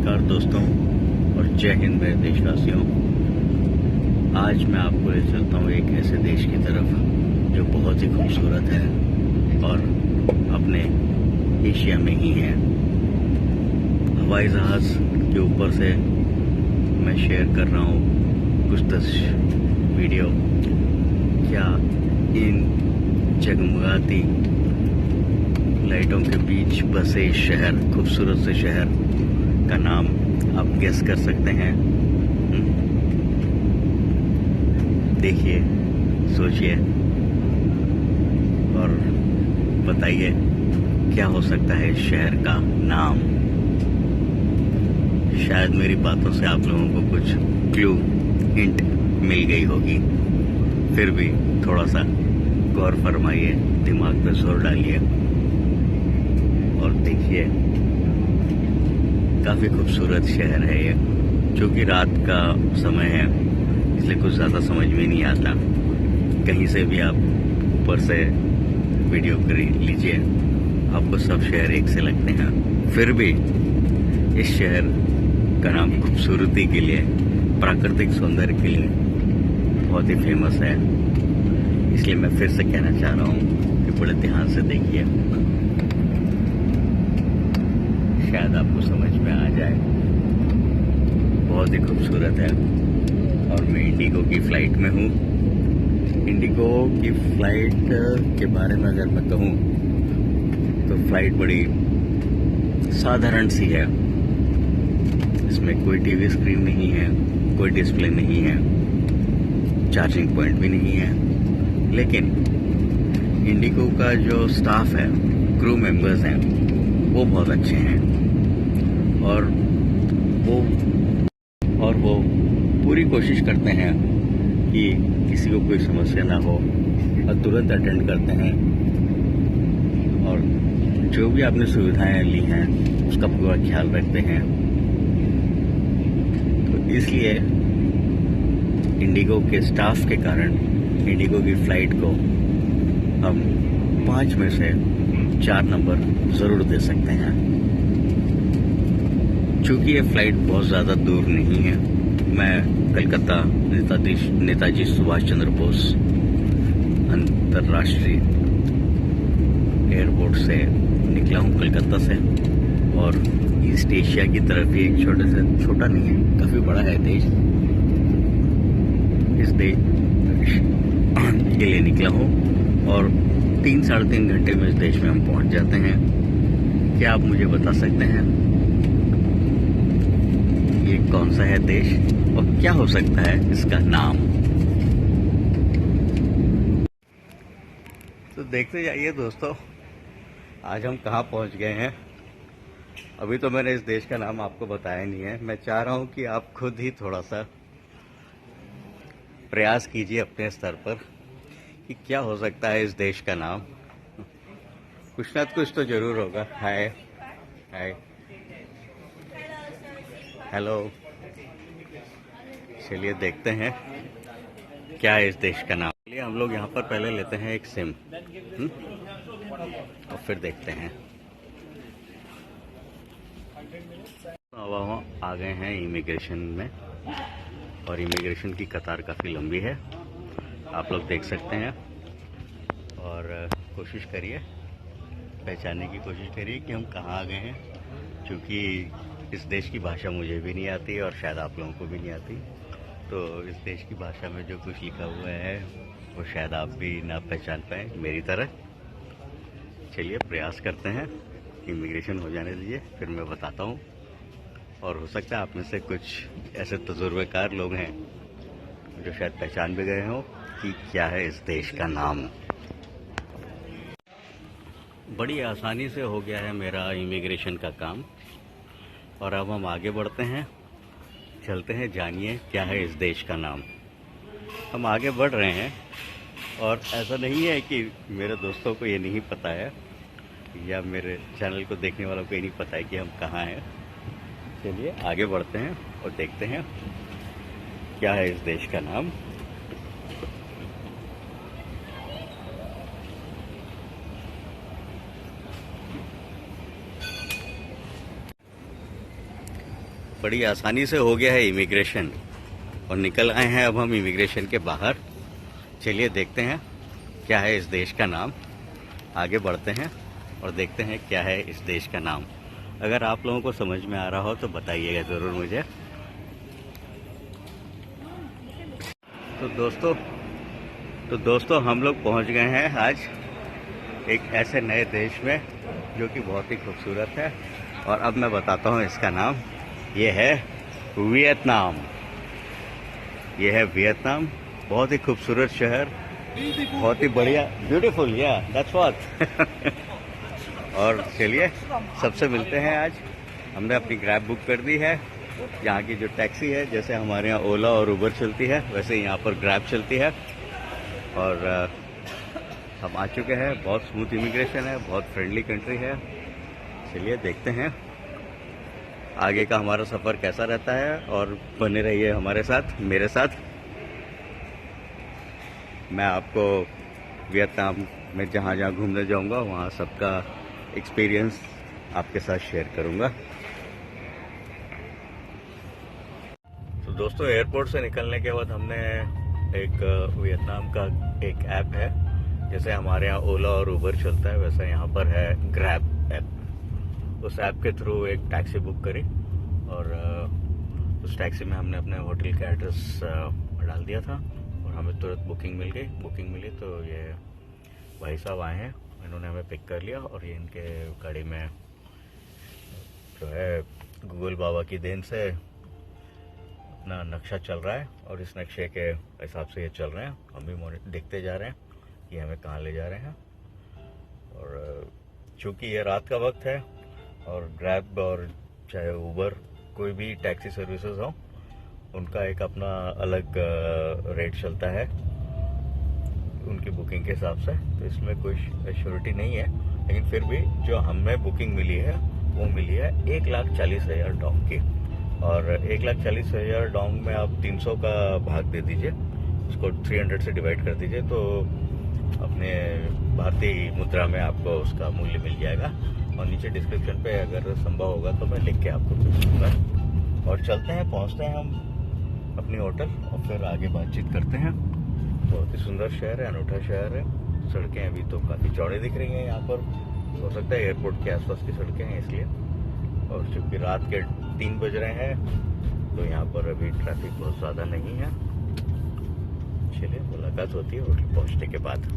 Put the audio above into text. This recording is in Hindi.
नमस्कार दोस्तों और जय हिंद मेरे देशवासियों। आज मैं आपको ले चलता हूँ एक ऐसे देश की तरफ जो बहुत ही खूबसूरत है और अपने एशिया में ही है। हवाई जहाज़ के ऊपर से मैं शेयर कर रहा हूँ कुछ 10 वीडियो। क्या इन जगमगाती लाइटों के बीच बसे शहर, खूबसूरत से शहर का नाम आप गेस कर सकते हैं? देखिए, सोचिए और बताइए क्या हो सकता है इस शहर का नाम। शायद मेरी बातों से आप लोगों को कुछ क्लू, हिंट मिल गई होगी। फिर भी थोड़ा सा गौर फरमाइए, दिमाग पे जोर डालिए और देखिए। काफ़ी खूबसूरत शहर है ये। चूँकि रात का समय है इसलिए कुछ ज़्यादा समझ में नहीं आता। कहीं से भी आप ऊपर से वीडियो कर लीजिए, आपको सब शहर एक से लगते हैं। फिर भी इस शहर का नाम खूबसूरती के लिए, प्राकृतिक सौंदर्य के लिए बहुत ही फेमस है। इसलिए मैं फिर से कहना चाह रहा हूँ कि बड़े ध्यान से देखिए, शायद आपको समझ में आ जाए। बहुत ही खूबसूरत है। और मैं इंडिगो की फ़्लाइट में हूँ। इंडिगो की फ़्लाइट के बारे में अगर मैं कहूँ तो फ़्लाइट बड़ी साधारण सी है। इसमें कोई टीवी स्क्रीन नहीं है, कोई डिस्प्ले नहीं है, चार्जिंग पॉइंट भी नहीं है। लेकिन इंडिगो का जो स्टाफ है, क्रू मेंबर्स हैं, वो बहुत अच्छे हैं और वो पूरी कोशिश करते हैं कि किसी को कोई समस्या ना हो और तुरंत अटेंड करते हैं। और जो भी आपने सुविधाएं ली हैं उसका पूरा ख्याल रखते हैं। तो इसलिए इंडिगो के स्टाफ के कारण इंडिगो की फ़्लाइट को हम 5 में से 4 नंबर ज़रूर दे सकते हैं। चूँकि ये फ़्लाइट बहुत ज़्यादा दूर नहीं है। मैं कलकत्ता नेताजी सुभाष चंद्र बोस अंतर्राष्ट्रीय एयरपोर्ट से निकला हूँ, कलकत्ता से। और ईस्ट एशिया की तरफ ही एक छोटा नहीं है, काफ़ी बड़ा है देश। इस देश के लिए निकला हूँ और 3-3.5 घंटे में इस देश में हम पहुँच जाते हैं। क्या आप मुझे बता सकते हैं ये कौन सा है देश और क्या हो सकता है इसका नाम? तो देखते जाइए दोस्तों, आज हम कहाँ पहुँच गए हैं। अभी तो मैंने इस देश का नाम आपको बताया नहीं है। मैं चाह रहा हूँ कि आप खुद ही थोड़ा सा प्रयास कीजिए अपने स्तर पर कि क्या हो सकता है इस देश का नाम। कुछ ना कुछ तो जरूर होगा। हाय हाय, हेलो। चलिए देखते हैं क्या है इस देश का नाम। चलिए हम लोग यहाँ पर पहले लेते हैं एक सिम और फिर देखते हैं। अब आ गए हैं इमिग्रेशन में और इमिग्रेशन की कतार काफ़ी लंबी है, आप लोग देख सकते हैं। और कोशिश करिए, पहचानने की कोशिश करिए कि हम कहाँ आ गए हैं। क्योंकि इस देश की भाषा मुझे भी नहीं आती और शायद आप लोगों को भी नहीं आती। तो इस देश की भाषा में जो कुछ लिखा हुआ है वो शायद आप भी ना पहचान पाएँ मेरी तरह। चलिए प्रयास करते हैं। इमिग्रेशन हो जाने दीजिए, फिर मैं बताता हूँ। और हो सकता है आप में से कुछ ऐसे तजुर्बेकार लोग हैं जो शायद पहचान भी गए हों कि क्या है इस देश का नाम। बड़ी आसानी से हो गया है मेरा इमिग्रेशन का काम और अब हम आगे बढ़ते हैं, चलते हैं, जानिए क्या है इस देश का नाम। हम आगे बढ़ रहे हैं और ऐसा नहीं है कि मेरे दोस्तों को ये नहीं पता है या मेरे चैनल को देखने वालों को ये नहीं पता है कि हम कहाँ हैं। चलिए आगे बढ़ते हैं और देखते हैं क्या है इस देश का नाम। बड़ी आसानी से हो गया है इमिग्रेशन और निकल आए हैं अब हम इमिग्रेशन के बाहर। चलिए देखते हैं क्या है इस देश का नाम। आगे बढ़ते हैं और देखते हैं क्या है इस देश का नाम। अगर आप लोगों को समझ में आ रहा हो तो बताइएगा ज़रूर मुझे। तो दोस्तों हम लोग पहुंच गए हैं आज एक ऐसे नए देश में जो कि बहुत ही खूबसूरत है और अब मैं बताता हूं इसका नाम। ये है वियतनाम। ये है वियतनाम, बहुत ही खूबसूरत शहर, बहुत ही बढ़िया, ब्यूटीफुल, या दैट्स व्हाट। और चलिए सबसे मिलते हैं आज। हमने अपनी ग्रैब बुक कर दी है। यहाँ की जो टैक्सी है, जैसे हमारे यहाँ ओला और उबर चलती है वैसे यहाँ पर ग्रैब चलती है। और हम आ चुके हैं। बहुत स्मूथ इमिग्रेशन है, बहुत फ्रेंडली कंट्री है। चलिए देखते हैं आगे का हमारा सफ़र कैसा रहता है और बने रहिए हमारे साथ, मेरे साथ। मैं आपको वियतनाम में जहाँ जहाँ घूमने जाऊँगा वहाँ सबका एक्सपीरियंस आपके साथ शेयर करूँगा। तो दोस्तों एयरपोर्ट से निकलने के बाद हमने एक वियतनाम का एक ऐप है, जैसे हमारे यहाँ ओला और उबर चलता है वैसा यहाँ पर है ग्रैब ऐप। उस ऐप के थ्रू एक टैक्सी बुक करी और उस टैक्सी में हमने अपने होटल का एड्रेस डाल दिया था और हमें तुरंत बुकिंग मिल गई। बुकिंग मिली तो ये भाई साहब आए हैं, इन्होंने हमें पिक कर लिया और ये इनके गाड़ी में जो है गूगल बाबा की देन से अपना नक्शा चल रहा है और इस नक्शे के हिसाब से ये चल रहे हैं। हम भी देखते जा रहे हैं कि हमें कहाँ ले जा रहे हैं। और चूँकि ये रात का वक्त है और ग्रैब और चाहे उबर कोई भी टैक्सी सर्विसेज हो, उनका एक अपना अलग रेट चलता है उनकी बुकिंग के हिसाब से। तो इसमें कोई श्योरिटी नहीं है, लेकिन फिर भी जो हमें बुकिंग मिली है वो मिली है 1,40,000 डोंग की। और 1,40,000 डोंग में आप 300 का भाग दे दीजिए, उसको 300 से डिवाइड कर दीजिए तो अपने भारतीय मुद्रा में आपको उसका मूल्य मिल जाएगा। और नीचे डिस्क्रिप्शन पे अगर संभव होगा तो मैं लिख के आपको भेज दूँगा। और चलते हैं, पहुँचते हैं हम अपनी होटल और फिर आगे बातचीत करते हैं। बहुत ही सुंदर शहर है, अनूठा शहर है। सड़कें अभी तो काफ़ी चौड़ी दिख रही हैं यहाँ पर, हो सकता है एयरपोर्ट के आसपास की सड़कें हैं इसलिए। और चूँकि रात के 3 बज रहे हैं तो यहाँ पर अभी ट्रैफिक बहुत ज़्यादा नहीं है। चलिए मुलाकात होती है होटल पहुँचने के बाद।